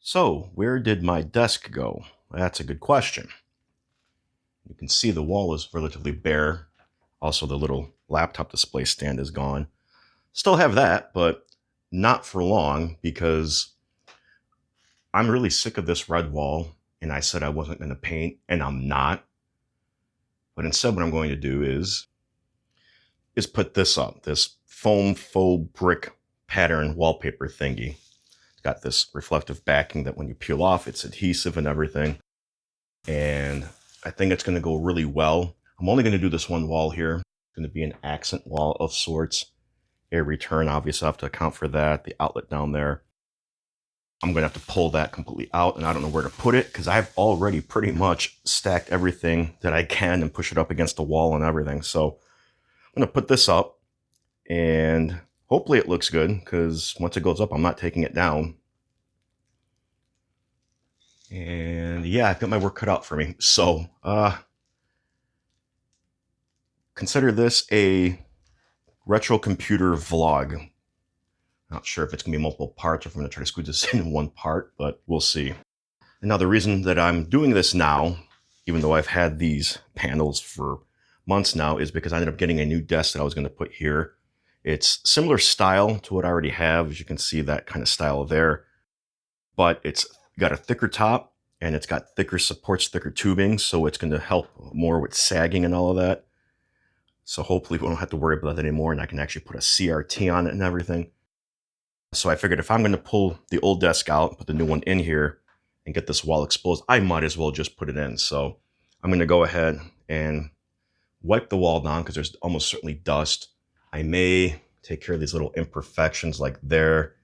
So, where did my desk go? That's a good question. You can see the wall is relatively bare. Also, the little laptop display stand is gone. Still have that, but not for long because I'm really sick of this red wall. And I said I wasn't going to paint, and I'm not. But instead, what I'm going to do is put this up, this foam faux brick pattern wallpaper thingy. It's got this reflective backing that when you peel off, it's adhesive and everything. And I think it's going to go really well. I'm only going to do this one wall here. It's going to be an accent wall of sorts. Air return, obviously, I have to account for that. The outlet down there. I'm going to have to pull that completely out, and I don't know where to put it because I've already pretty much stacked everything that I can and push it up against the wall and everything. So I'm going to put this up, and hopefully it looks good because once it goes up, I'm not taking it down. And yeah, I've got my work cut out for me. So consider this a retro computer vlog. Not sure if it's going to be multiple parts or if I'm going to try to squeeze this in one part, but we'll see. And now the reason that I'm doing this now, even though I've had these panels for months now, is because I ended up getting a new desk that I was going to put here. It's similar style to what I already have. As you can see, that kind of style there. But it's got a thicker top, and it's got thicker supports, thicker tubing, so it's going to help more with sagging and all of that. So hopefully we don't have to worry about that anymore, and I can actually put a CRT on it and everything. So I figured if I'm going to pull the old desk out and put the new one in here and get this wall exposed, I might as well just put it in. So I'm going to go ahead and wipe the wall down because there's almost certainly dust. I may take care of these little imperfections like there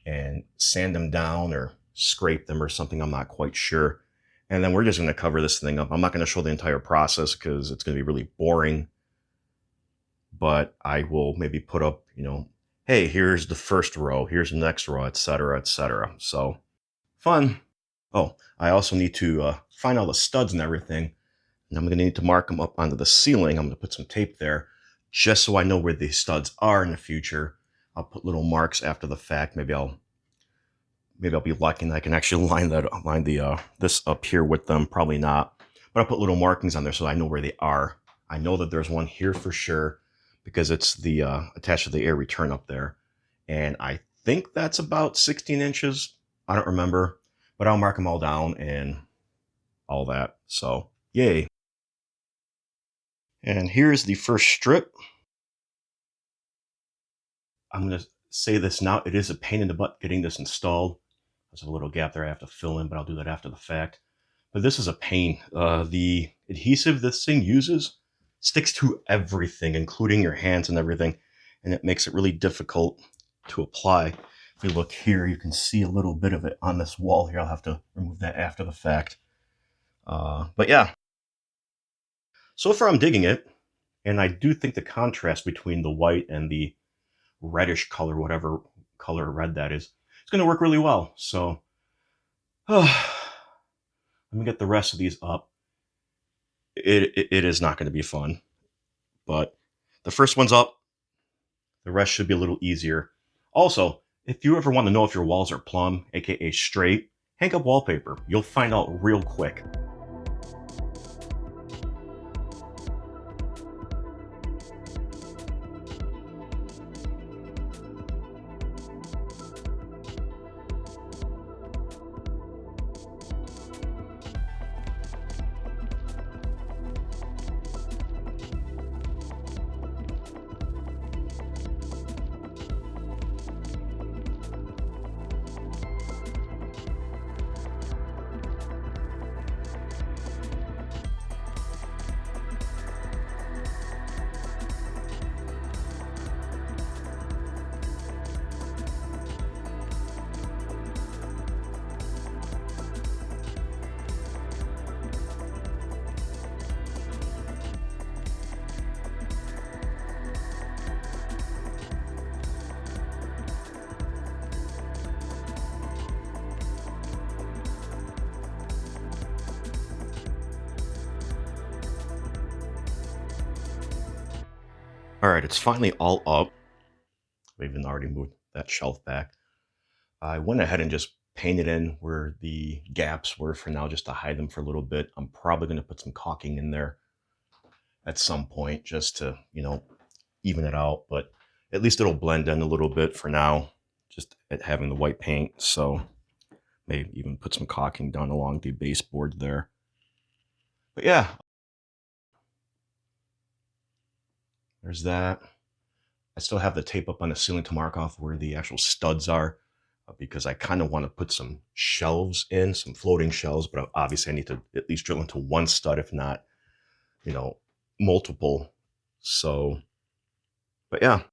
and sand them down or scrape them or something. I'm not quite sure. And then we're just going to cover this thing up. I'm not going to show the entire process because it's going to be really boring. But I will maybe put up, hey, here's the first row, here's the next row, etc., etc. So fun. Oh, I also need to find all the studs and everything. And I'm going to need to mark them up onto the ceiling. I'm going to put some tape there just so I know where the studs are in the future. I'll put little marks after the fact. Maybe I'll be lucky and I can actually line this up here with them. Probably not. But I'll put little markings on there so I know where they are. I know that there's one here for sure, because it's the attached to the air return up there. And I think that's about 16 inches. I don't remember, but I'll mark them all down and all that. So, yay. And here's the first strip. I'm going to say this now. It is a pain in the butt getting this installed. There's a little gap there I have to fill in, but I'll do that after the fact. But this is a pain. The adhesive this thing uses sticks to everything, including your hands and everything, and it makes it really difficult to apply. If you look here, you can see a little bit of it on this wall here. I'll have to remove that after the fact. But yeah, so far I'm digging it, and I do think the contrast between the white and the reddish color, whatever color red that is, it's going to work really well. So let me get the rest of these up. It is not going to be fun, but the first one's up. The rest should be a little easier. Also, if you ever want to know if your walls are plumb, aka straight, hang up wallpaper. You'll find out real quick. All right, it's finally all up. I've even already moved that shelf back. I went ahead and just painted in where the gaps were for now just to hide them for a little bit. I'm probably going to put some caulking in there at some point just to, even it out, but at least it'll blend in a little bit for now, just at having the white paint. So maybe even put some caulking down along the baseboard there. But yeah, there's that. I still have the tape up on the ceiling to mark off where the actual studs are because I kind of want to put some shelves in, some floating shelves, but obviously I need to at least drill into one stud, if not, multiple. So, but yeah,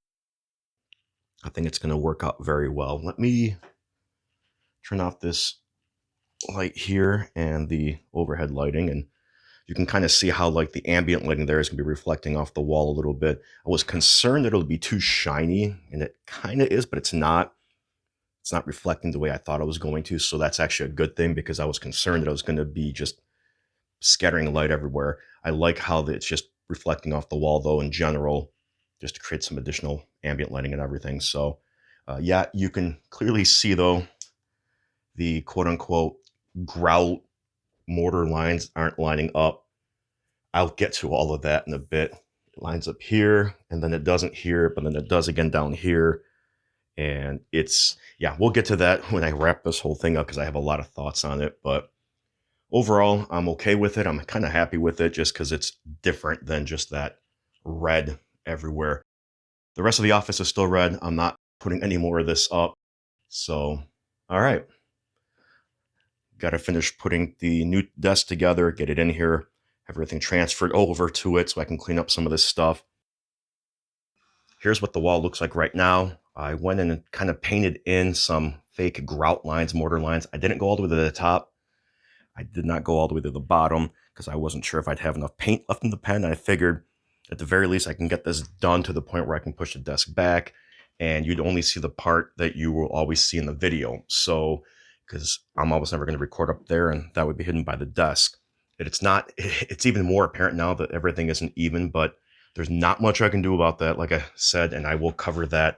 I think it's going to work out very well. Let me turn off this light here and the overhead lighting, and you can kind of see how like the ambient lighting there is going to be reflecting off the wall a little bit. I was concerned that it'll be too shiny, and it kind of is, but it's not. It's not reflecting the way I thought it was going to. So that's actually a good thing because I was concerned that it was going to be just scattering light everywhere. I like how it's just reflecting off the wall though in general, just to create some additional ambient lighting and everything. So yeah, you can clearly see though, the quote unquote grout mortar lines aren't lining up. I'll get to all of that in a bit. It lines up here and then it doesn't here, but then it does again down here. And yeah, we'll get to that when I wrap this whole thing up because I have a lot of thoughts on it. But overall, I'm okay with it. I'm kind of happy with it just because it's different than just that red everywhere. The rest of the office is still red. I'm not putting any more of this up. So, all right. Got to finish putting the new desk together, get it in here, have everything transferred over to it so I can clean up some of this stuff. Here's what the wall looks like right now. I went in and kind of painted in some fake grout lines, mortar lines. I didn't go all the way to the top. I did not go all the way to the bottom because I wasn't sure if I'd have enough paint left in the pen. I figured at the very least I can get this done to the point where I can push the desk back and you'd only see the part that you will always see in the video. So, because I'm almost never going to record up there and that would be hidden by the desk. It's even more apparent now that everything isn't even, but there's not much I can do about that, like I said, and I will cover that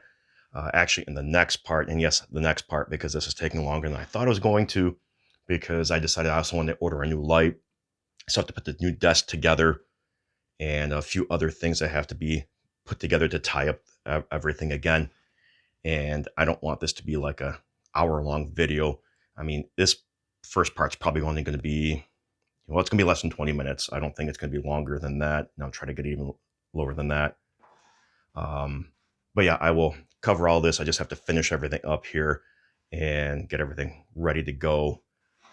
actually in the next part. And yes, the next part, because this is taking longer than I thought it was going to, because I decided I also wanted to order a new light. So I have to put the new desk together and a few other things that have to be put together to tie up everything again. And I don't want this to be like a hour-long video. I mean, this first part's probably only going to be, it's going to be less than 20 minutes. I don't think it's going to be longer than that. And I'll try to get even lower than that. But yeah, I will cover all this. I just have to finish everything up here and get everything ready to go.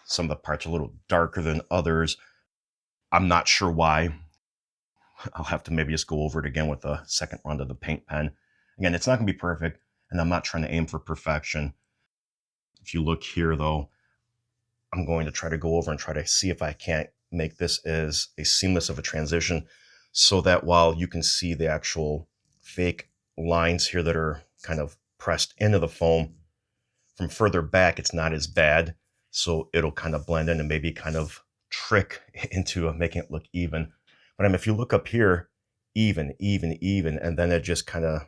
Some of the parts are a little darker than others. I'm not sure why. I'll have to maybe just go over it again with a second run of the paint pen. Again, it's not going to be perfect, and I'm not trying to aim for perfection. If you look here, though, I'm going to try to go over and try to see if I can't make this as a seamless of a transition so that while you can see the actual fake lines here that are kind of pressed into the foam, from further back, it's not as bad. So it'll kind of blend in and maybe kind of trick into making it look even. But if you look up here, even, and then it just kind of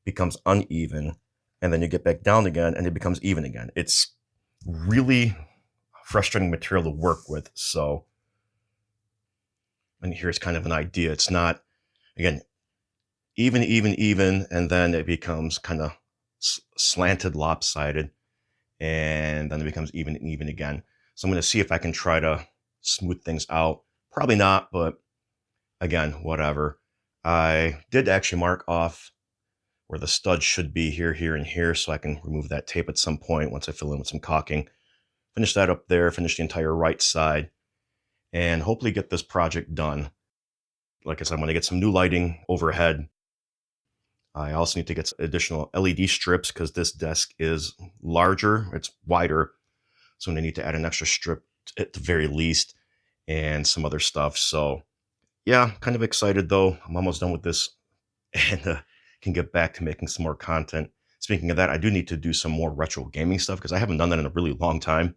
becomes uneven. And then you get back down again and it becomes even again. It's really frustrating material to work with. So, and here's kind of an idea. It's not, again, even, and then it becomes kind of slanted, lopsided. And then it becomes even and even again. So I'm going to see if I can try to smooth things out. Probably not, but again, whatever. I did actually mark off where the stud should be here, and here, so I can remove that tape at some point once I fill in with some caulking. Finish that up there, finish the entire right side, and hopefully get this project done. Like I said, I'm going to get some new lighting overhead. I also need to get additional LED strips because this desk is larger, it's wider. So I need to add an extra strip at the very least and some other stuff. So yeah, kind of excited though. I'm almost done with this and can get back to making some more content. Speaking of that, I do need to do some more retro gaming stuff because I haven't done that in a really long time.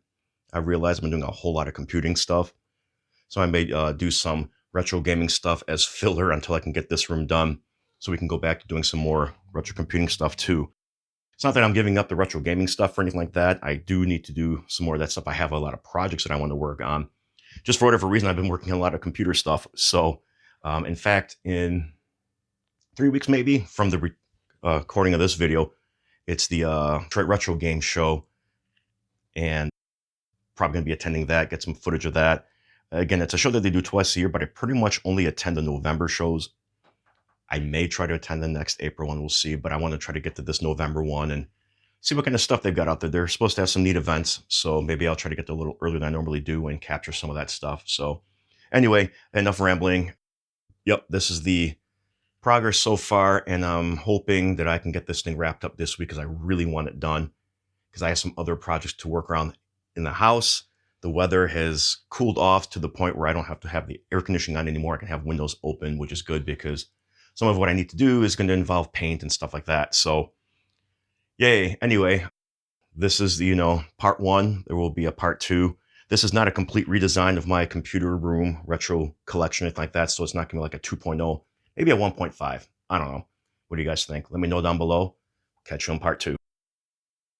I realized I've been doing a whole lot of computing stuff. So I may do some retro gaming stuff as filler until I can get this room done. So we can go back to doing some more retro computing stuff too. It's not that I'm giving up the retro gaming stuff or anything like that. I do need to do some more of that stuff. I have a lot of projects that I want to work on. Just for whatever reason, I've been working on a lot of computer stuff. So, in fact, in 3 weeks maybe from the recording of this video, it's the Detroit Retro Game Show, and probably going to be attending that, get some footage of that. Again, it's a show that they do twice a year, but I pretty much only attend the November shows. I may try to attend the next April one, we'll see, but I want to try to get to this November one and see what kind of stuff they've got out there. They're supposed to have some neat events, so maybe I'll try to get there a little earlier than I normally do and capture some of that stuff. So anyway, enough rambling. Yep, this is the progress so far, and I'm hoping that I can get this thing wrapped up this week because I really want it done because I have some other projects to work around in the house. The weather has cooled off to the point where I don't have to have the air conditioning on anymore. I can have windows open, which is good because some of what I need to do is going to involve paint and stuff like that. So yay. Anyway, this is the, part one. There will be a part two. This is not a complete redesign of my computer room retro collection, anything like that. So it's not going to be like a 2.0, maybe a 1.5. I don't know. What do you guys think? Let me know down below. Catch you on part two.